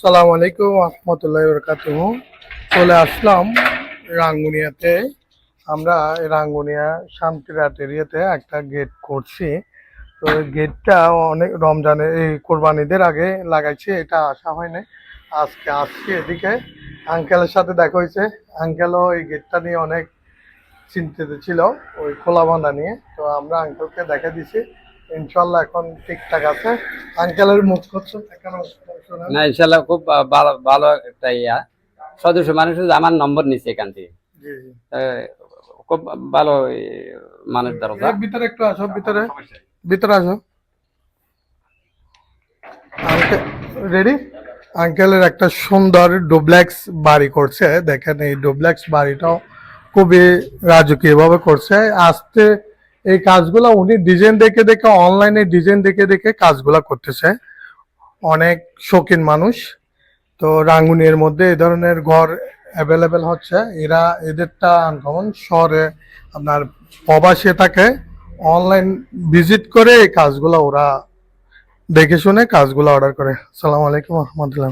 আসসালামু আলাইকুম রহমতুল্লাহি বরকাতুহু। চলে আসলাম রাঙ্গুনিয়াতে। আমরা রাঙ্গুনিয়া শান্তিরাট এরিয়াতে একটা গেট করছি। তো গেটটা অনেক রমজানের এই কোরবানিদের আগে লাগাইছি, এটা আসা হয়নি। আজকে আসছি এদিকে, আঙ্কেলের সাথে দেখা হয়েছে। আঙ্কেলও এই গেটটা নিয়ে অনেক চিন্তিত ছিল, ওই খোলা বাঁধা নিয়ে। তো আমরা আঙ্কেলকে দেখা দিছি, ইনশাল্লাহ এখন ঠিকঠাক আছে। আঙ্কেলের মুখ করছেন এখানে না, ইনশাল্লাহ খুব ভালো ভালো একটা সদস্য মানুষ আমার নম্বর নিচ্ছে এখান থেকে। জি জি। খুব ভালো মানুষ দরজা। ভিতরে একটু আসো, ভিতরে ভিতরে আসো। রেডি। আঙ্কেলের একটা সুন্দর ডুপ্লেক্স বাড়ি করছে, দেখেন এই ডুপ্লেক্স বাড়িটাও খুবই রাজকীয় ভাবে করছে। আসতে এই কাজগুলো উনি ডিজাইন দেখে দেখে, অনলাইনে ডিজাইন দেখে দেখে কাজগুলা করতেছে। অনেক শৌখিন মানুষ। তো রাঙ্গুনিয়ার মধ্যে এই ধরনের ঘর অ্যাভেলেবেল হচ্ছে। এরা এদেরটা আনকমন, শহরে আপনার প্রবাসে থাকে, অনলাইন ভিজিট করে এই কাজগুলো ওরা দেখে শুনে কাজগুলো অর্ডার করে। আসসালামু আলাইকুম রহমতুল্লাহ।